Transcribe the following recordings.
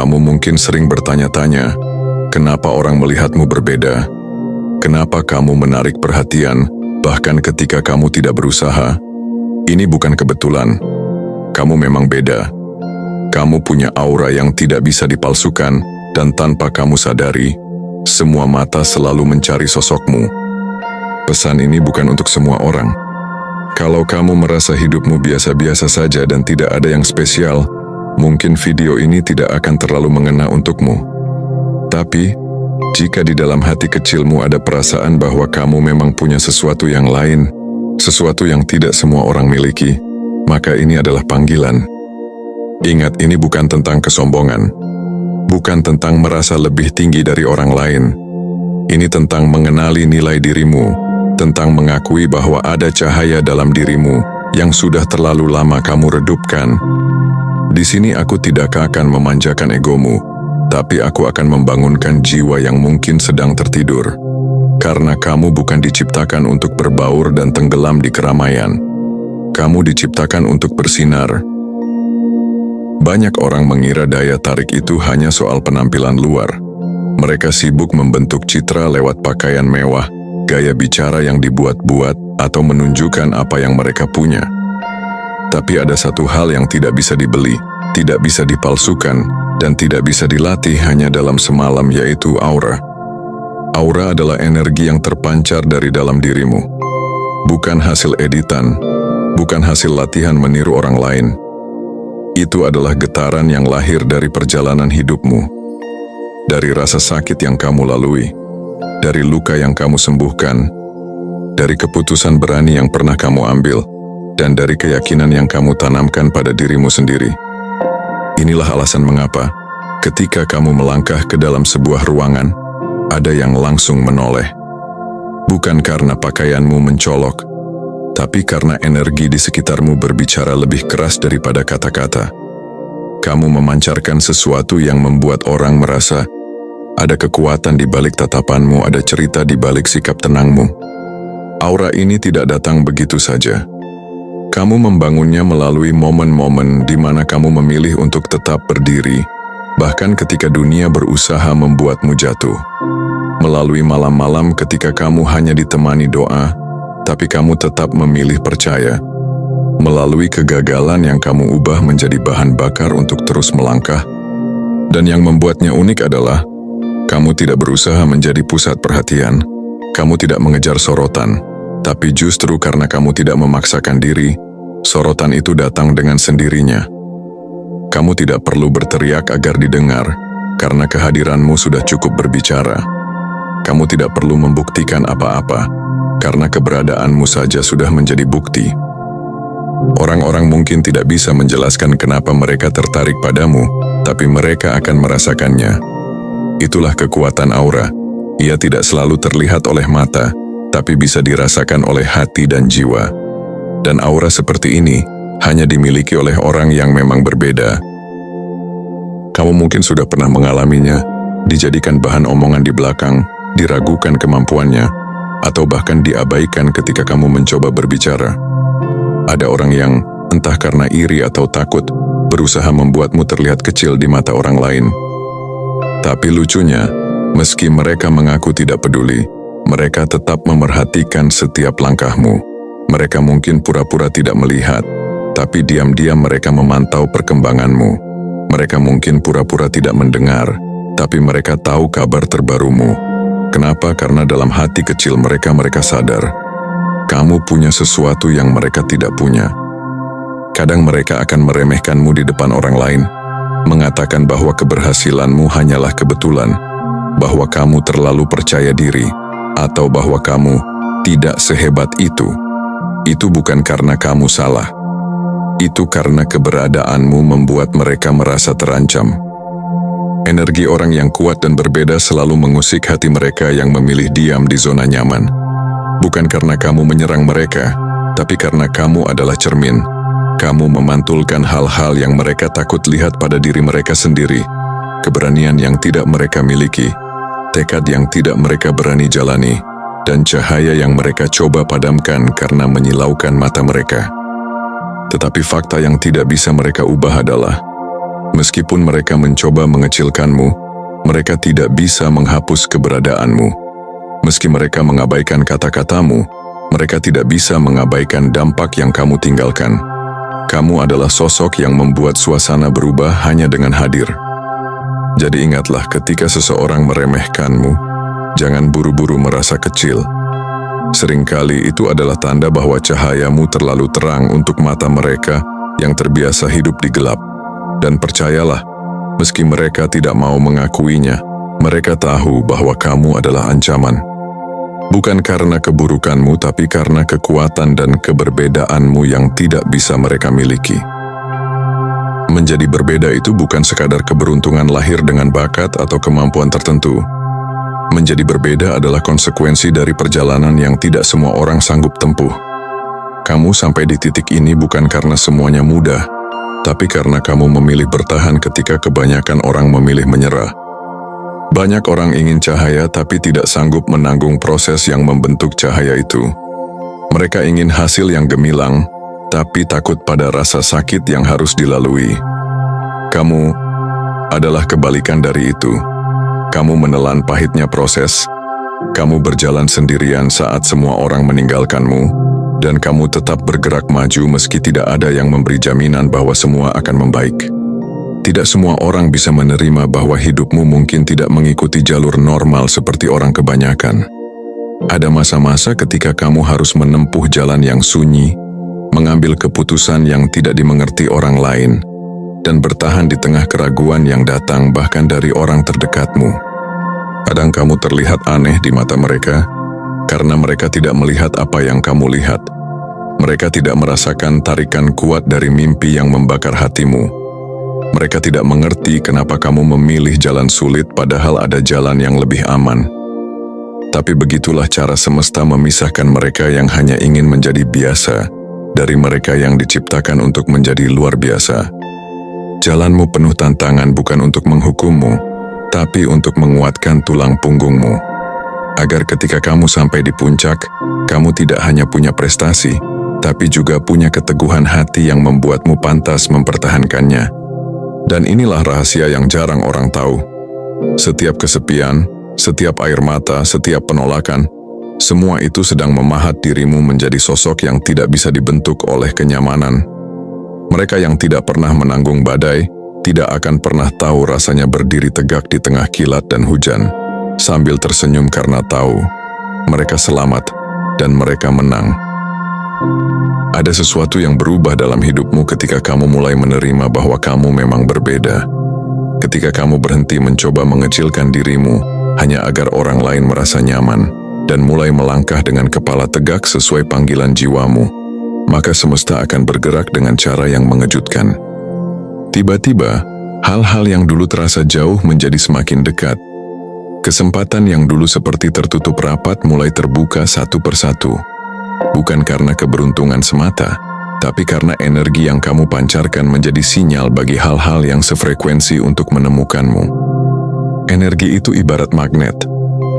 Kamu mungkin sering bertanya-tanya, kenapa orang melihatmu berbeda? Kenapa kamu menarik perhatian, bahkan ketika kamu tidak berusaha? Ini bukan kebetulan. Kamu memang beda. Kamu punya aura yang tidak bisa dipalsukan, dan tanpa kamu sadari, semua mata selalu mencari sosokmu. Pesan ini bukan untuk semua orang. Kalau kamu merasa hidupmu biasa-biasa saja dan tidak ada yang spesial, mungkin video ini tidak akan terlalu mengena untukmu. Tapi, jika di dalam hati kecilmu ada perasaan bahwa kamu memang punya sesuatu yang lain, sesuatu yang tidak semua orang miliki, maka ini adalah panggilan. Ingat, ini bukan tentang kesombongan, bukan tentang merasa lebih tinggi dari orang lain. Ini tentang mengenali nilai dirimu, tentang mengakui bahwa ada cahaya dalam dirimu yang sudah terlalu lama kamu redupkan. Di sini aku tidak akan memanjakan egomu, tapi aku akan membangunkan jiwa yang mungkin sedang tertidur. Karena kamu bukan diciptakan untuk berbaur dan tenggelam di keramaian. Kamu diciptakan untuk bersinar. Banyak orang mengira daya tarik itu hanya soal penampilan luar. Mereka sibuk membentuk citra lewat pakaian mewah, gaya bicara yang dibuat-buat, atau menunjukkan apa yang mereka punya. Tapi ada satu hal yang tidak bisa dibeli, tidak bisa dipalsukan, dan tidak bisa dilatih hanya dalam semalam, yaitu aura. Aura adalah energi yang terpancar dari dalam dirimu. Bukan hasil editan, bukan hasil latihan meniru orang lain. Itu adalah getaran yang lahir dari perjalanan hidupmu. Dari rasa sakit yang kamu lalui, dari luka yang kamu sembuhkan, dari keputusan berani yang pernah kamu ambil, dan dari keyakinan yang kamu tanamkan pada dirimu sendiri. Inilah alasan mengapa, ketika kamu melangkah ke dalam sebuah ruangan, ada yang langsung menoleh. Bukan karena pakaianmu mencolok, tapi karena energi di sekitarmu berbicara lebih keras daripada kata-kata. Kamu memancarkan sesuatu yang membuat orang merasa ada kekuatan di balik tatapanmu, ada cerita di balik sikap tenangmu. Aura ini tidak datang begitu saja. Kamu membangunnya melalui momen-momen di mana kamu memilih untuk tetap berdiri, bahkan ketika dunia berusaha membuatmu jatuh. Melalui malam-malam ketika kamu hanya ditemani doa, tapi kamu tetap memilih percaya. Melalui kegagalan yang kamu ubah menjadi bahan bakar untuk terus melangkah. Dan yang membuatnya unik adalah, kamu tidak berusaha menjadi pusat perhatian. Kamu tidak mengejar sorotan. Tapi justru karena kamu tidak memaksakan diri, sorotan itu datang dengan sendirinya. Kamu tidak perlu berteriak agar didengar, karena kehadiranmu sudah cukup berbicara. Kamu tidak perlu membuktikan apa-apa, karena keberadaanmu saja sudah menjadi bukti. Orang-orang mungkin tidak bisa menjelaskan kenapa mereka tertarik padamu, tapi mereka akan merasakannya. Itulah kekuatan aura. Ia tidak selalu terlihat oleh mata, tapi bisa dirasakan oleh hati dan jiwa. Dan aura seperti ini hanya dimiliki oleh orang yang memang berbeda. Kamu mungkin sudah pernah mengalaminya, dijadikan bahan omongan di belakang, diragukan kemampuannya, atau bahkan diabaikan ketika kamu mencoba berbicara. Ada orang yang, entah karena iri atau takut, berusaha membuatmu terlihat kecil di mata orang lain. Tapi lucunya, meski mereka mengaku tidak peduli, mereka tetap memerhatikan setiap langkahmu. Mereka mungkin pura-pura tidak melihat, tapi diam-diam mereka memantau perkembanganmu. Mereka mungkin pura-pura tidak mendengar, tapi mereka tahu kabar terbarumu. Kenapa? Karena dalam hati kecil mereka sadar, kamu punya sesuatu yang mereka tidak punya. Kadang mereka akan meremehkanmu di depan orang lain, mengatakan bahwa keberhasilanmu hanyalah kebetulan, bahwa kamu terlalu percaya diri, atau bahwa kamu tidak sehebat itu. Itu bukan karena kamu salah. Itu karena keberadaanmu membuat mereka merasa terancam. Energi orang yang kuat dan berbeda selalu mengusik hati mereka yang memilih diam di zona nyaman. Bukan karena kamu menyerang mereka, tapi karena kamu adalah cermin. Kamu memantulkan hal-hal yang mereka takut lihat pada diri mereka sendiri, keberanian yang tidak mereka miliki, tekad yang tidak mereka berani jalani, dan cahaya yang mereka coba padamkan karena menyilaukan mata mereka. Tetapi fakta yang tidak bisa mereka ubah adalah, Meskipun mereka mencoba mengecilkanmu, mereka tidak bisa menghapus keberadaanmu. Meski mereka mengabaikan kata-katamu, mereka tidak bisa mengabaikan dampak yang kamu tinggalkan. Kamu adalah sosok yang membuat suasana berubah hanya dengan hadir. Jadi ingatlah, ketika seseorang meremehkanmu, jangan buru-buru merasa kecil. Seringkali itu adalah tanda bahwa cahayamu terlalu terang untuk mata mereka yang terbiasa hidup di gelap. Dan percayalah, meski mereka tidak mau mengakuinya, mereka tahu bahwa kamu adalah ancaman. Bukan karena keburukanmu, tapi karena kekuatan dan keberbedaanmu yang tidak bisa mereka miliki. Menjadi berbeda itu bukan sekadar keberuntungan lahir dengan bakat atau kemampuan tertentu. Menjadi berbeda adalah konsekuensi dari perjalanan yang tidak semua orang sanggup tempuh. Kamu sampai di titik ini bukan karena semuanya mudah, tapi karena kamu memilih bertahan ketika kebanyakan orang memilih menyerah. Banyak orang ingin cahaya tapi tidak sanggup menanggung proses yang membentuk cahaya itu. Mereka ingin hasil yang gemilang, tapi takut pada rasa sakit yang harus dilalui. Kamu adalah kebalikan dari itu. Kamu menelan pahitnya proses. Kamu berjalan sendirian saat semua orang meninggalkanmu, dan kamu tetap bergerak maju meski tidak ada yang memberi jaminan bahwa semua akan membaik. Tidak semua orang bisa menerima bahwa hidupmu mungkin tidak mengikuti jalur normal seperti orang kebanyakan. Ada masa-masa ketika kamu harus menempuh jalan yang sunyi, mengambil keputusan yang tidak dimengerti orang lain, dan bertahan di tengah keraguan yang datang bahkan dari orang terdekatmu. Kadang kamu terlihat aneh di mata mereka, karena mereka tidak melihat apa yang kamu lihat. Mereka tidak merasakan tarikan kuat dari mimpi yang membakar hatimu. Mereka tidak mengerti kenapa kamu memilih jalan sulit padahal ada jalan yang lebih aman. Tapi begitulah cara semesta memisahkan mereka yang hanya ingin menjadi biasa dari mereka yang diciptakan untuk menjadi luar biasa. Jalanmu penuh tantangan bukan untuk menghukummu, tapi untuk menguatkan tulang punggungmu. Agar ketika kamu sampai di puncak, kamu tidak hanya punya prestasi, tapi juga punya keteguhan hati yang membuatmu pantas mempertahankannya. Dan inilah rahasia yang jarang orang tahu. Setiap kesepian, setiap air mata, setiap penolakan, semua itu sedang memahat dirimu menjadi sosok yang tidak bisa dibentuk oleh kenyamanan. Mereka yang tidak pernah menanggung badai, tidak akan pernah tahu rasanya berdiri tegak di tengah kilat dan hujan, sambil tersenyum karena tahu mereka selamat dan mereka menang. Ada sesuatu yang berubah dalam hidupmu ketika kamu mulai menerima bahwa kamu memang berbeda. Ketika kamu berhenti mencoba mengecilkan dirimu hanya agar orang lain merasa nyaman, dan mulai melangkah dengan kepala tegak sesuai panggilan jiwamu, maka semesta akan bergerak dengan cara yang mengejutkan. Tiba-tiba, hal-hal yang dulu terasa jauh menjadi semakin dekat. Kesempatan yang dulu seperti tertutup rapat mulai terbuka satu persatu. Bukan karena keberuntungan semata, tapi karena energi yang kamu pancarkan menjadi sinyal bagi hal-hal yang sefrekuensi untuk menemukanmu. Energi itu ibarat magnet.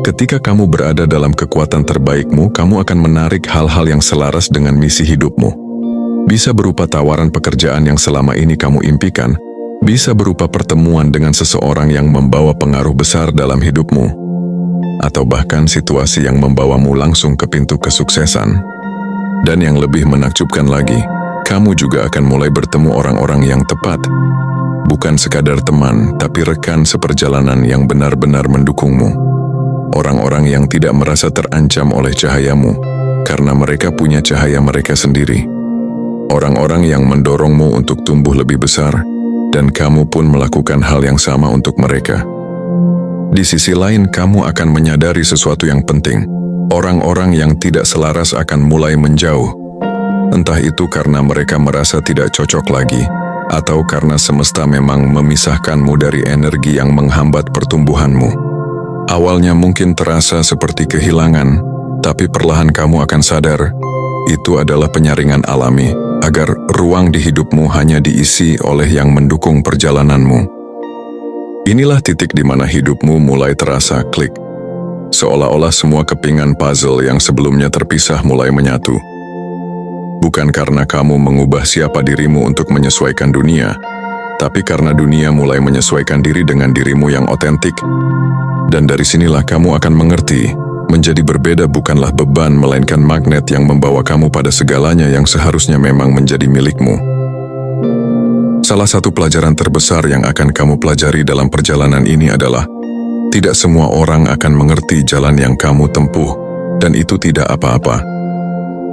Ketika kamu berada dalam kekuatan terbaikmu, kamu akan menarik hal-hal yang selaras dengan misi hidupmu. Bisa berupa tawaran pekerjaan yang selama ini kamu impikan, bisa berupa pertemuan dengan seseorang yang membawa pengaruh besar dalam hidupmu, atau bahkan situasi yang membawamu langsung ke pintu kesuksesan. Dan yang lebih menakjubkan lagi, kamu juga akan mulai bertemu orang-orang yang tepat. Bukan sekadar teman, tapi rekan seperjalanan yang benar-benar mendukungmu. Orang-orang yang tidak merasa terancam oleh cahayamu, karena mereka punya cahaya mereka sendiri. Orang-orang yang mendorongmu untuk tumbuh lebih besar, dan kamu pun melakukan hal yang sama untuk mereka. Di sisi lain, kamu akan menyadari sesuatu yang penting. Orang-orang yang tidak selaras akan mulai menjauh. Entah itu karena mereka merasa tidak cocok lagi, atau karena semesta memang memisahkanmu dari energi yang menghambat pertumbuhanmu. Awalnya mungkin terasa seperti kehilangan, tapi perlahan kamu akan sadar, itu adalah penyaringan alami, agar ruang di hidupmu hanya diisi oleh yang mendukung perjalananmu. Inilah titik di mana hidupmu mulai terasa klik. Seolah-olah semua kepingan puzzle yang sebelumnya terpisah mulai menyatu. Bukan karena kamu mengubah siapa dirimu untuk menyesuaikan dunia, tapi karena dunia mulai menyesuaikan diri dengan dirimu yang otentik. Dan dari sinilah kamu akan mengerti, menjadi berbeda bukanlah beban melainkan magnet yang membawa kamu pada segalanya yang seharusnya memang menjadi milikmu. Salah satu pelajaran terbesar yang akan kamu pelajari dalam perjalanan ini adalah tidak semua orang akan mengerti jalan yang kamu tempuh, dan itu tidak apa-apa.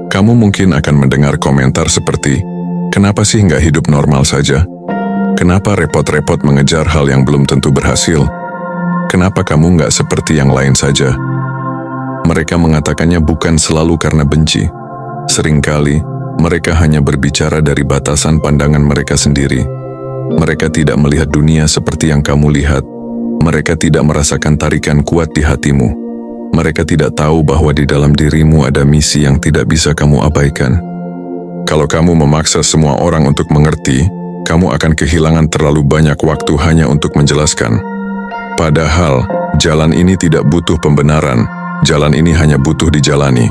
Kamu mungkin akan mendengar komentar seperti, "Kenapa sih nggak hidup normal saja? Kenapa repot-repot mengejar hal yang belum tentu berhasil? Kenapa kamu nggak seperti yang lain saja?" Mereka mengatakannya bukan selalu karena benci. Seringkali, mereka hanya berbicara dari batasan pandangan mereka sendiri. Mereka tidak melihat dunia seperti yang kamu lihat. Mereka tidak merasakan tarikan kuat di hatimu. Mereka tidak tahu bahwa di dalam dirimu ada misi yang tidak bisa kamu abaikan. Kalau kamu memaksa semua orang untuk mengerti, kamu akan kehilangan terlalu banyak waktu hanya untuk menjelaskan. Padahal, jalan ini tidak butuh pembenaran, jalan ini hanya butuh dijalani.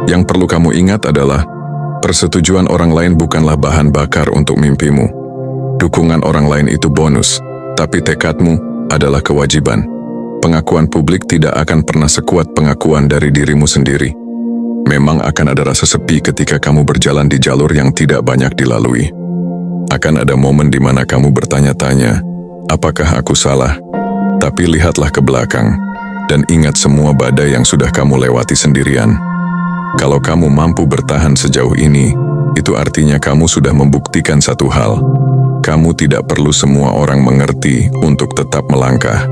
Yang perlu kamu ingat adalah, persetujuan orang lain bukanlah bahan bakar untuk mimpimu. Dukungan orang lain itu bonus, tapi tekadmu adalah kewajiban. Pengakuan publik tidak akan pernah sekuat pengakuan dari dirimu sendiri. Memang akan ada rasa sepi ketika kamu berjalan di jalur yang tidak banyak dilalui. Akan ada momen di mana kamu bertanya-tanya, apakah aku salah? Tapi lihatlah ke belakang, dan ingat semua badai yang sudah kamu lewati sendirian. Kalau kamu mampu bertahan sejauh ini, itu artinya kamu sudah membuktikan satu hal. Kamu tidak perlu semua orang mengerti untuk tetap melangkah.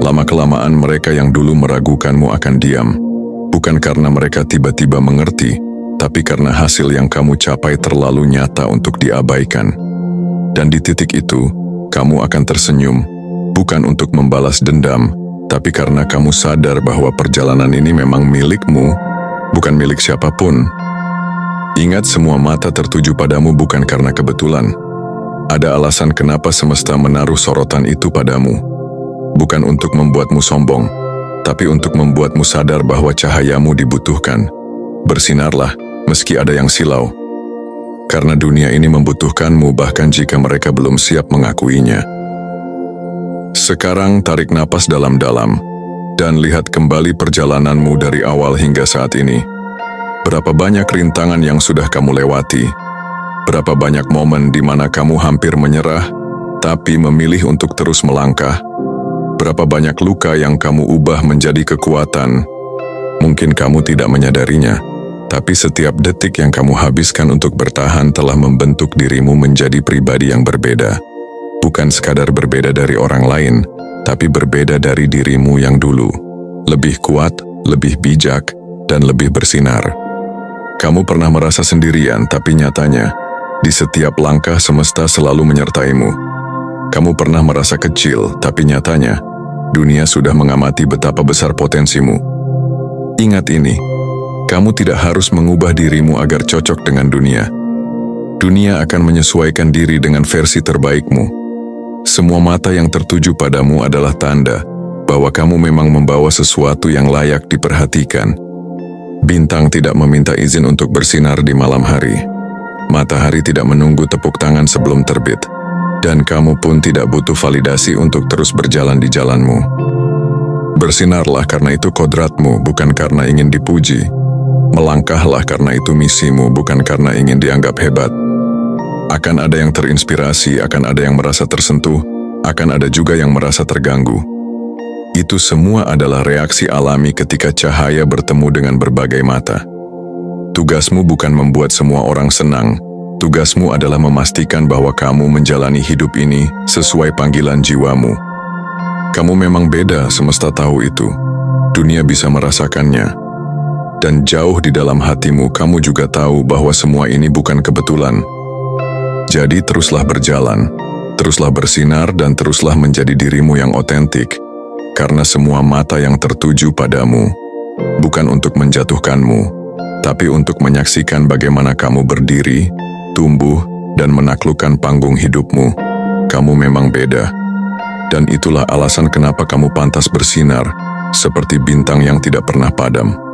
Lama-kelamaan mereka yang dulu meragukanmu akan diam, bukan karena mereka tiba-tiba mengerti, tapi karena hasil yang kamu capai terlalu nyata untuk diabaikan. Dan di titik itu, kamu akan tersenyum, bukan untuk membalas dendam, tapi karena kamu sadar bahwa perjalanan ini memang milikmu, bukan milik siapapun. Ingat, semua mata tertuju padamu bukan karena kebetulan. Ada alasan kenapa semesta menaruh sorotan itu padamu. Bukan untuk membuatmu sombong, tapi untuk membuatmu sadar bahwa cahayamu dibutuhkan. Bersinarlah, meski ada yang silau. Karena dunia ini membutuhkanmu bahkan jika mereka belum siap mengakuinya. Sekarang tarik napas dalam-dalam, dan lihat kembali perjalananmu dari awal hingga saat ini. Berapa banyak rintangan yang sudah kamu lewati? Berapa banyak momen di mana kamu hampir menyerah, tapi memilih untuk terus melangkah? Berapa banyak luka yang kamu ubah menjadi kekuatan? Mungkin kamu tidak menyadarinya, tapi setiap detik yang kamu habiskan untuk bertahan telah membentuk dirimu menjadi pribadi yang berbeda. Bukan sekadar berbeda dari orang lain, tapi berbeda dari dirimu yang dulu. Lebih kuat, lebih bijak, dan lebih bersinar. Kamu pernah merasa sendirian, tapi nyatanya, di setiap langkah semesta selalu menyertaimu. Kamu pernah merasa kecil, tapi nyatanya, dunia sudah mengamati betapa besar potensimu. Ingat ini, kamu tidak harus mengubah dirimu agar cocok dengan dunia. Dunia akan menyesuaikan diri dengan versi terbaikmu. Semua mata yang tertuju padamu adalah tanda bahwa kamu memang membawa sesuatu yang layak diperhatikan. Bintang tidak meminta izin untuk bersinar di malam hari. Matahari tidak menunggu tepuk tangan sebelum terbit. Dan kamu pun tidak butuh validasi untuk terus berjalan di jalanmu. Bersinarlah karena itu kodratmu, bukan karena ingin dipuji. Melangkahlah karena itu misimu, bukan karena ingin dianggap hebat. Akan ada yang terinspirasi, akan ada yang merasa tersentuh, akan ada juga yang merasa terganggu. Itu semua adalah reaksi alami ketika cahaya bertemu dengan berbagai mata. Tugasmu bukan membuat semua orang senang. Tugasmu adalah memastikan bahwa kamu menjalani hidup ini sesuai panggilan jiwamu. Kamu memang beda, semesta tahu itu. Dunia bisa merasakannya. Dan jauh di dalam hatimu, kamu juga tahu bahwa semua ini bukan kebetulan. Jadi teruslah berjalan, teruslah bersinar, dan teruslah menjadi dirimu yang otentik. Karena semua mata yang tertuju padamu, bukan untuk menjatuhkanmu, tapi untuk menyaksikan bagaimana kamu berdiri, tumbuh, dan menaklukkan panggung hidupmu. Kamu memang beda. Dan itulah alasan kenapa kamu pantas bersinar, seperti bintang yang tidak pernah padam.